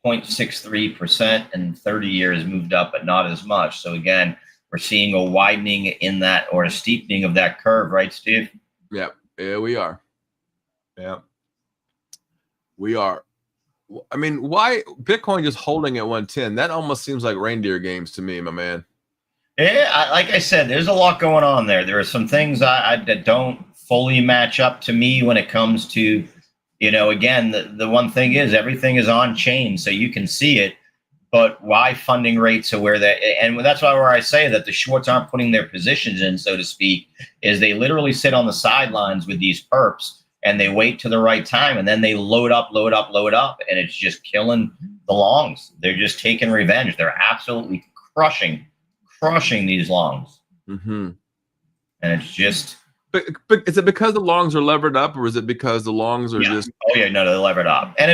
[SPEAKER 2] 0.63%, and 30 years moved up, but not as much. So again, we're seeing a widening in that, or a steepening of that curve, right, Steve?
[SPEAKER 3] Yeah, we are. Yeah, we are. I mean, why Bitcoin just holding at 110? That almost seems like reindeer games to me, my man.
[SPEAKER 2] Yeah, like I said, there's a lot going on there. There are some things that don't fully match up to me when it comes to, again, the one thing is everything is on chain, so you can see it. But why funding rates are where and that's why where I say that the shorts aren't putting their positions in, so to speak, is they literally sit on the sidelines with these perps and they wait to the right time and then they load up, and it's just killing the longs. They're just taking revenge. They're absolutely crushing these longs.
[SPEAKER 3] Mm-hmm.
[SPEAKER 2] And it's just.
[SPEAKER 3] But is it because the longs are levered up, or is it because the longs are just?
[SPEAKER 2] Oh yeah, no, they're levered up, and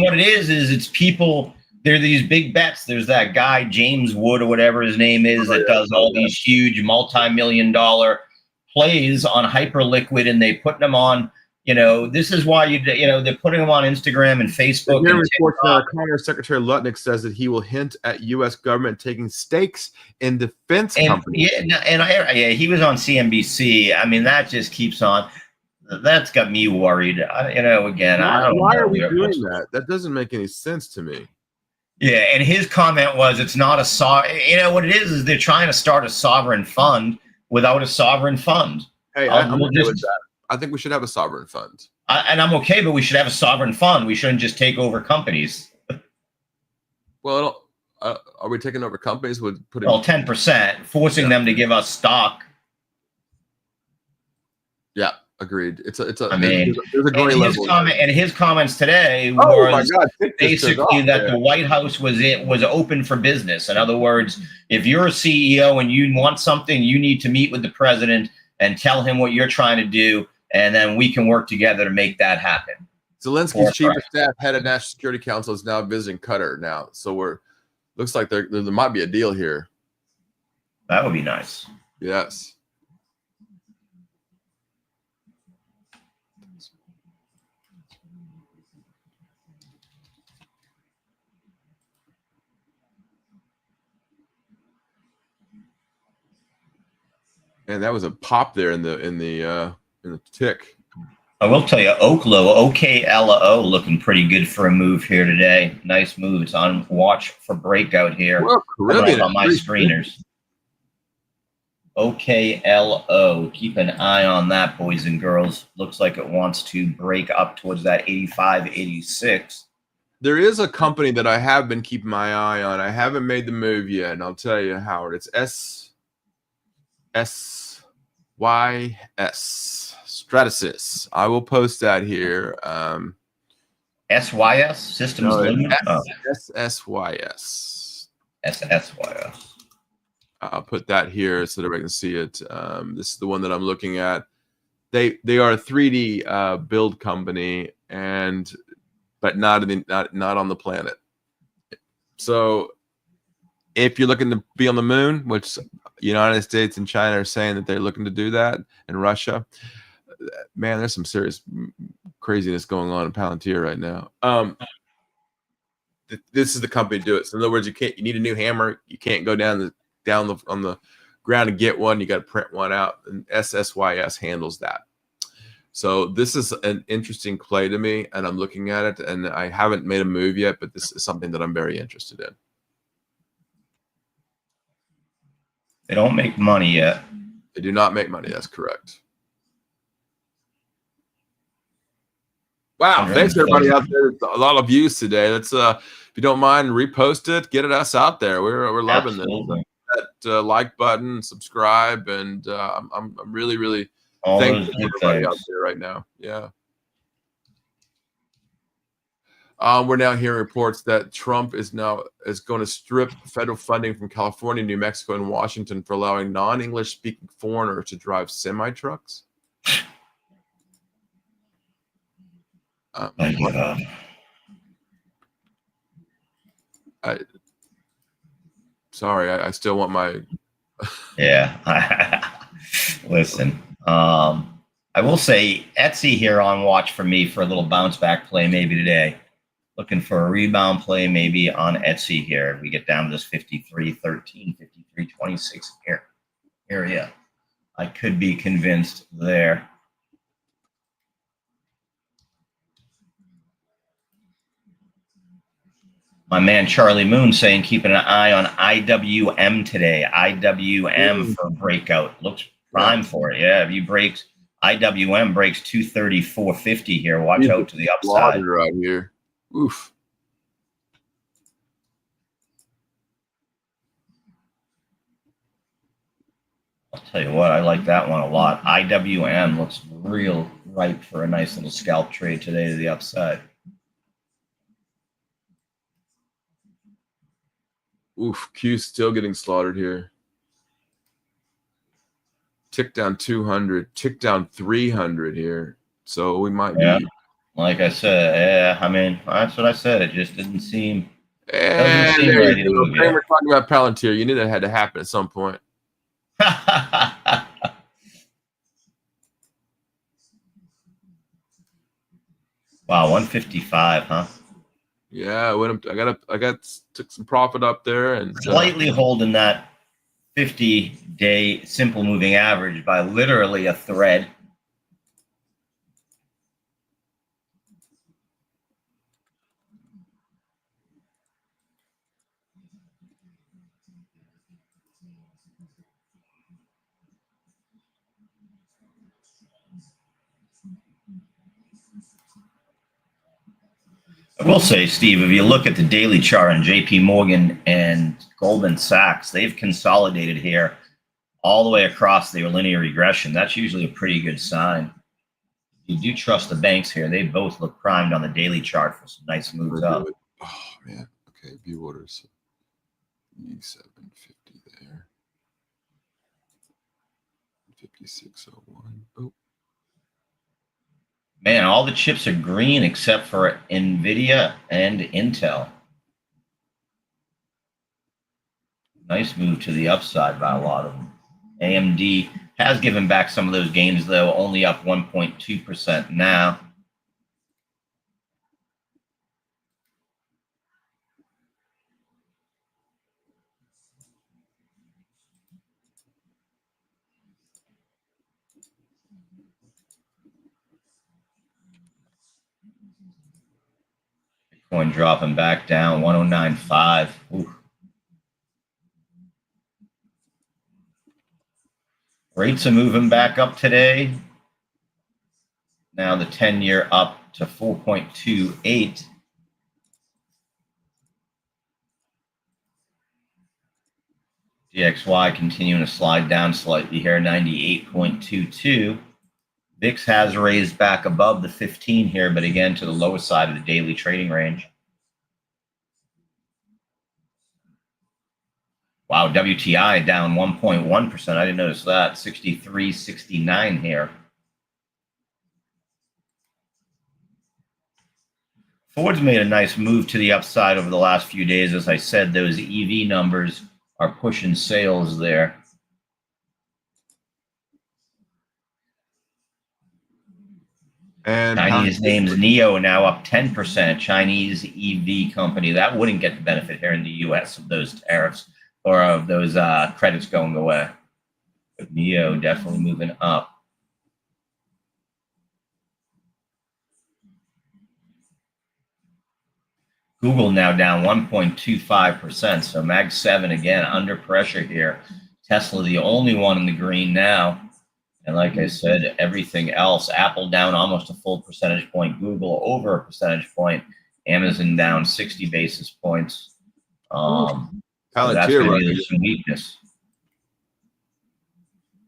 [SPEAKER 2] what it is it's people. There are these big bets. There's that guy James Wood or whatever his name is that does all these huge multi-million-dollar plays on Hyperliquid, and they put them on. This is why they're putting them on Instagram and Facebook.
[SPEAKER 3] The reports that Commerce Secretary Lutnick says that he will hint at U.S. government taking stakes in defense companies.
[SPEAKER 2] Yeah, he was on CNBC. I mean, that just keeps on. That's got me worried. Again, I don't know.
[SPEAKER 3] Why are we doing that? That doesn't make any sense to me.
[SPEAKER 2] Yeah, and his comment was, "It's not a what it is they're trying to start a sovereign fund without a sovereign fund."
[SPEAKER 3] Hey, I'm okay with that. I think we should have a sovereign fund.
[SPEAKER 2] And I'm okay, but we should have a sovereign fund. We shouldn't just take over companies.
[SPEAKER 3] Well, are we taking over companies with putting?
[SPEAKER 2] Well, 10%, forcing them to give us stock.
[SPEAKER 3] Yeah. Agreed. There's a
[SPEAKER 2] gray level. His comments today was basically that the White House was open for business. In other words, if you're a CEO and you want something, you need to meet with the president and tell him what you're trying to do, and then we can work together to make that happen.
[SPEAKER 3] Zelensky's chief of staff, head of National Security Council, is now visiting Qatar now. So looks like there might be a deal here.
[SPEAKER 2] That would be nice.
[SPEAKER 3] Yes. And that was a pop there in the tick.
[SPEAKER 2] I will tell you, OKLO looking pretty good for a move here today. Nice move. It's on watch for breakout here.
[SPEAKER 3] Well, Caribbean
[SPEAKER 2] on my screeners. OKLO. Keep an eye on that, boys and girls. Looks like it wants to break up towards that 85, 86.
[SPEAKER 3] There is a company that I have been keeping my eye on. I haven't made the move yet, and I'll tell you, Howard. It's SYS Stratasys. I will post that here.
[SPEAKER 2] SYS Systems Limited.
[SPEAKER 3] SSYS.
[SPEAKER 2] SSYS.
[SPEAKER 3] I'll put that here so that everybody can see it. This is the one that I'm looking at. They are a 3D build company, but not on the planet. So if you're looking to be on the moon, which United States and China are saying that they're looking to do that, and Russia, man, there's some serious craziness going on in Palantir right now. This is the company to do it. So in other words, you need a new hammer. You can't go down on the ground and get one. You got to print one out, and SSYS handles that. So this is an interesting play to me, and I'm looking at it, and I haven't made a move yet, but this is something that I'm very interested in.
[SPEAKER 2] They don't make money yet.
[SPEAKER 3] They do not make money. That's correct. Wow. Thanks, everybody out there. A lot of views today. Let's, if you don't mind, repost it. Get us out there. We're loving this. That like button, subscribe, and I'm really, really thankful for everybody out there right now. Yeah. We're now hearing reports that Trump is going to strip federal funding from California, New Mexico, and Washington for allowing non-English speaking foreigners to drive semi-trucks. Sorry, I still want my.
[SPEAKER 2] Yeah. Listen, I will say Etsy here on watch for me for a little bounce back play maybe today. Looking for a rebound play maybe on Etsy here. We get down to this 53.13, 53.26 area. I could be convinced there. My man Charlie Moon saying keeping an eye on IWM today. IWM for breakout. Looks prime for it. Yeah, if you breaks IWM breaks 234.50 here. Watch out to the upside.
[SPEAKER 3] Right here. Oof.
[SPEAKER 2] I'll tell you what, I like that one a lot. IWM looks real ripe for a nice little scalp trade today to the upside.
[SPEAKER 3] Oof, Q still getting slaughtered here. Tick down 200, tick down 300 here. So we might be.
[SPEAKER 2] Like I said, yeah, I mean, that's what I said. It just didn't seem.
[SPEAKER 3] And
[SPEAKER 2] Doesn't seem
[SPEAKER 3] there
[SPEAKER 2] ready
[SPEAKER 3] you
[SPEAKER 2] to
[SPEAKER 3] go.
[SPEAKER 2] move
[SPEAKER 3] Kramer talking about Palantir. You knew that had to happen at some point.
[SPEAKER 2] Wow, 155, huh?
[SPEAKER 3] Yeah, I took some profit up there and
[SPEAKER 2] Slightly holding that 50-day simple moving average by literally a thread. I will say, Steve, if you look at the daily chart on JP Morgan and Goldman Sachs, they've consolidated here all the way across their linear regression. That's usually a pretty good sign. You do trust the banks here. They both look primed on the daily chart for some nice moves up.
[SPEAKER 3] Oh, man. Okay, view orders. E750 there. 5601. Oh.
[SPEAKER 2] Man, all the chips are green except for NVIDIA and Intel. Nice move to the upside by a lot of them. AMD has given back some of those gains, though, only up 1.2% now. Bitcoin dropping back down, 109.5. Ooh. Rates are moving back up today. Now the 10-year up to 4.28. DXY continuing to slide down slightly here, 98.22. VIX has raised back above the 15 here, but again to the lowest side of the daily trading range. Wow, WTI down 1.1%. I didn't notice that. 63.69 here. Ford's made a nice move to the upside over the last few days. As I said, those EV numbers are pushing sales there.
[SPEAKER 3] And
[SPEAKER 2] Chinese names NIO now up 10%. Chinese EV company. That wouldn't get the benefit here in the U.S. of those tariffs or of those credits going away. But NIO definitely moving up. Google now down 1.25%. So Mag 7 again under pressure here. Tesla the only one in the green now. And like I said, everything else, Apple down almost a full percentage point, Google over a percentage point, Amazon down 60 basis points. So that's going to be some weakness.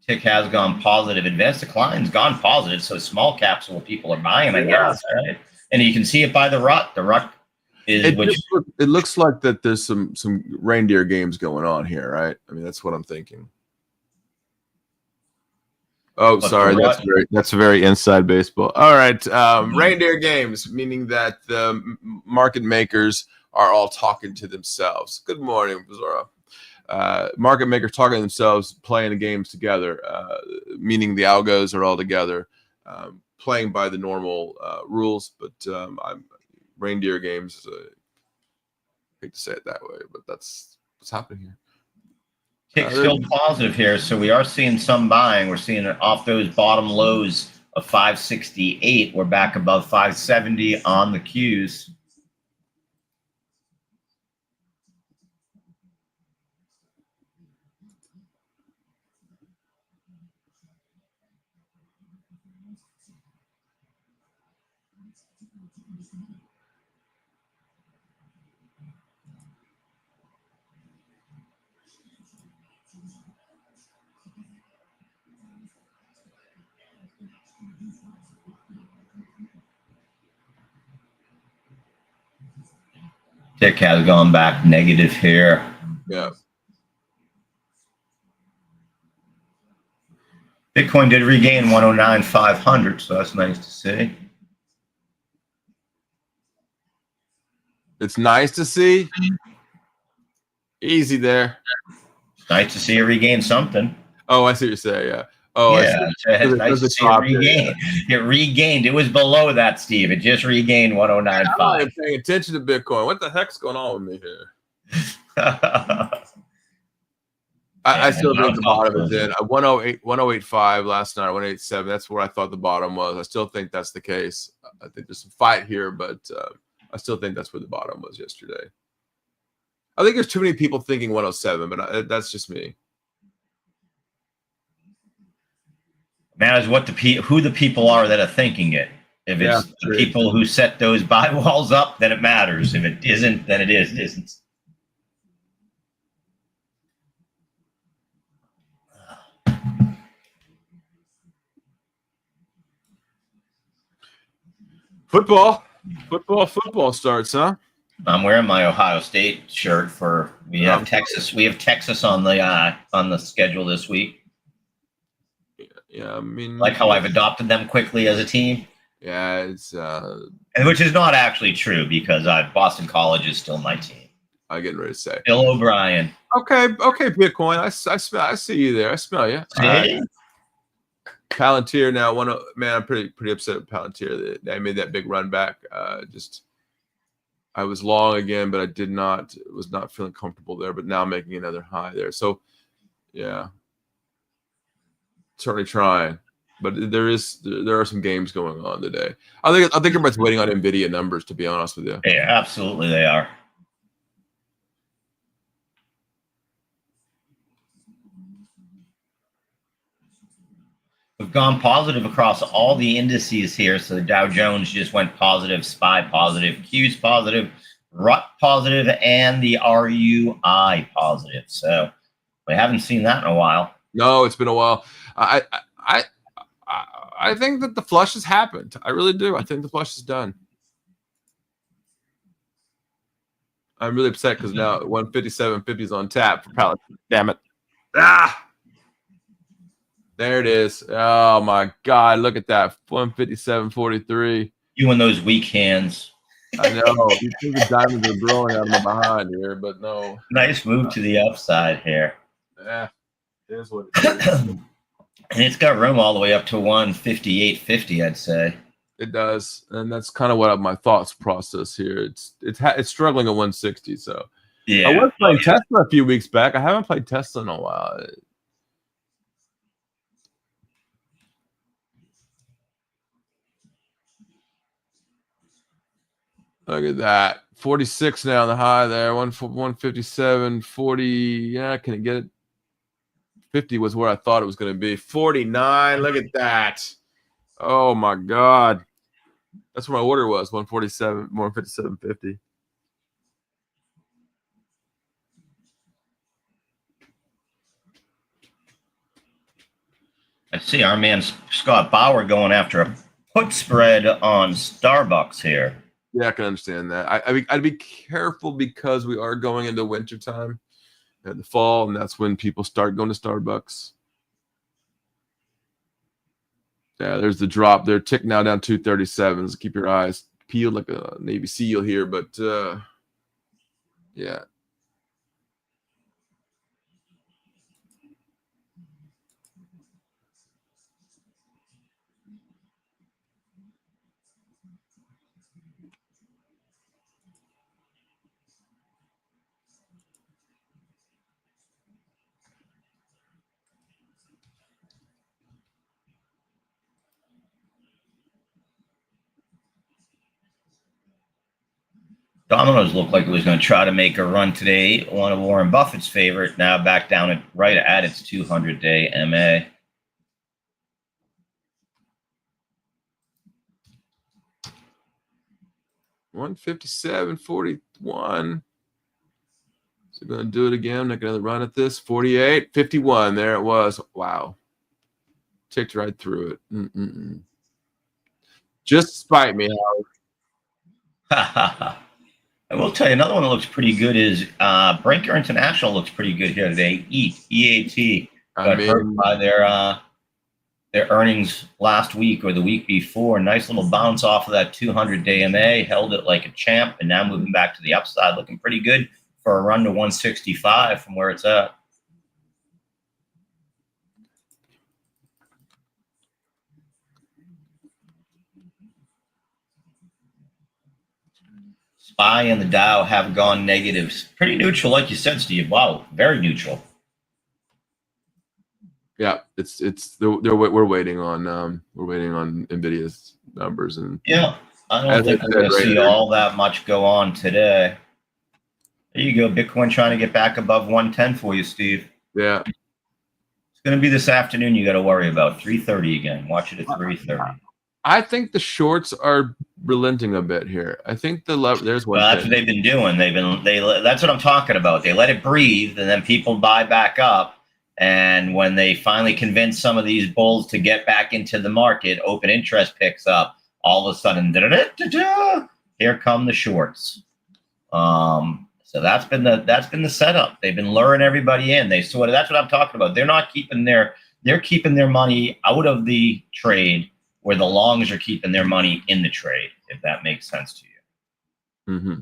[SPEAKER 2] Tick has gone positive. Advanced decline's gone positive. So small caps are what people are buying, I guess. Right? And you can see it by the rut. The rut is
[SPEAKER 3] it looks like that there's some reindeer games going on here, right? I mean, that's what I'm thinking. Oh, sorry. That's very inside baseball. All right. Reindeer games, meaning that the market makers are all talking to themselves. Good morning, Zora. Market makers talking to themselves, playing the games together, meaning the algos are all together, playing by the normal rules. But reindeer games, I hate to say it that way, but that's what's happening here.
[SPEAKER 2] Tick still positive here, so we are seeing some buying. We're seeing it off those bottom lows of 568. We're back above 570 on the Qs. Tick has gone back negative here.
[SPEAKER 3] Yeah.
[SPEAKER 2] Bitcoin did regain 109,500, so that's nice to see.
[SPEAKER 3] It's nice to see. Easy there.
[SPEAKER 2] Nice to see it regain something.
[SPEAKER 3] Oh, I see what you're saying. Yeah. Oh,
[SPEAKER 2] yeah, it's nice to see it regain. It regained. It was below that, Steve. It just regained 109.5.
[SPEAKER 3] I'm not even paying attention to Bitcoin. What the heck's going on with me here? I still think the bottom is in 108, 108.5 last night, 187. That's where I thought the bottom was. I still think that's the case. I think there's some fight here, but I still think that's where the bottom was yesterday. I think there's too many people thinking 107, but that's just me.
[SPEAKER 2] Matters what who the people are that are thinking it. If it's the people who set those buy walls up, then it matters. If it isn't, then it isn't.
[SPEAKER 3] Football starts, huh?
[SPEAKER 2] I'm wearing my Ohio State shirt for we have Texas. We have Texas on the schedule this week.
[SPEAKER 3] Yeah, I mean,
[SPEAKER 2] like how I've adopted them quickly as a team.
[SPEAKER 3] Yeah, it's
[SPEAKER 2] and which is not actually true because Boston College is still my team.
[SPEAKER 3] I'm getting ready to say
[SPEAKER 2] Bill O'Brien.
[SPEAKER 3] Okay, Bitcoin. I see you there. I smell you. Palantir now. Man, I'm pretty upset with Palantir. They made that big run back. I was long again, but was not feeling comfortable there. But now making another high there. So, yeah, certainly trying. But there are some games going on today. I think everybody's waiting on Nvidia numbers. To be honest with you.
[SPEAKER 2] Yeah, absolutely, they are. We've gone positive across all the indices here. So the Dow Jones just went positive, SPY positive, Q's positive, RUT positive, and the RUI positive. So we haven't seen that in a while.
[SPEAKER 3] No, it's been a while. I think that the flush has happened. I really do. I think the flush is done. I'm really upset because now 157.50 is on tap for Palantir. Damn it. There it is. Oh my God. Look at that. 157.43.
[SPEAKER 2] You and those weak hands.
[SPEAKER 3] I know. You think the diamonds are blowing out of my behind here, but no.
[SPEAKER 2] Nice move to the upside here.
[SPEAKER 3] Yeah. It is what it is.
[SPEAKER 2] And it's got room all the way up to 158.50, I'd say.
[SPEAKER 3] It does, and that's kind of what my thoughts process here. It's struggling at 160. So yeah, I was playing Tesla a few weeks back. I haven't played Tesla in a while. Look at that, 46 now on the high there. 157, 40. Yeah, can it get it? 50 was where I thought it was going to be. 49. Look at that. Oh my God. That's where my order was. 147, 157.50.
[SPEAKER 2] I see our man Scott Bauer going after a put spread on Starbucks here.
[SPEAKER 3] Yeah, I can understand that. I'd be careful because we are going into wintertime in the fall, and that's when people start going to Starbucks. Yeah, there's the drop there. Tick now down 237. So keep your eyes peeled like a Navy SEAL here. But, yeah.
[SPEAKER 2] Domino's looked like it was going to try to make a run today. One of Warren Buffett's favorite, now back down at right at its 200-day MA.
[SPEAKER 3] 157.41. So going to do it again. Make another run at this. 48.51. There it was. Wow. Ticked right through it. Just spite me,
[SPEAKER 2] I will tell you another one that looks pretty good is Brinker International looks pretty good here today. EAT got hurt by their earnings last week or the week before. Nice little bounce off of that 200-day MA, held it like a champ, and now moving back to the upside, looking pretty good for a run to 165 from where it's at. SPY and the Dow have gone negatives. Pretty neutral, like you said, Steve. Wow, very neutral.
[SPEAKER 3] Yeah, we're waiting on Nvidia's numbers, and
[SPEAKER 2] yeah, I don't think we're going to see all that much go on today. There you go, Bitcoin trying to get back above 110 for you, Steve.
[SPEAKER 3] Yeah,
[SPEAKER 2] it's going to be this afternoon. You got to worry about 3:30 again. Watch it at 3:30.
[SPEAKER 3] I think the shorts are relenting a bit here. I think there's one.
[SPEAKER 2] Well, that's what they've been doing. That's what I'm talking about. They let it breathe, and then people buy back up. And when they finally convince some of these bulls to get back into the market, open interest picks up. All of a sudden, here come the shorts. So that's been the setup. They've been luring everybody in. That's what I'm talking about. They're keeping their money out of the trade, where the longs are keeping their money in the trade, if that makes sense to you.
[SPEAKER 3] Mm-hmm.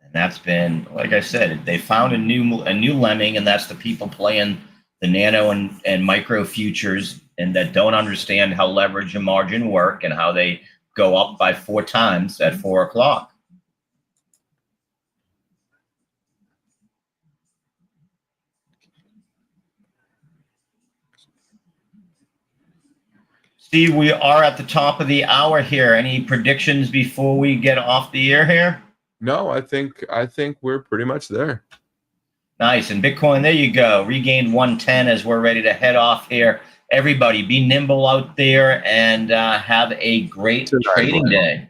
[SPEAKER 2] And that's been, like I said, they found a new lemming, and that's the people playing the nano and micro futures, and that don't understand how leverage and margin work and how they go up by 4 times at 4 o'clock. Steve, we are at the top of the hour here. Any predictions before we get off the air here?
[SPEAKER 3] No, I think we're pretty much there.
[SPEAKER 2] Nice. And Bitcoin, there you go. Regained 110 as we're ready to head off here. Everybody, be nimble out there and have a great trading day.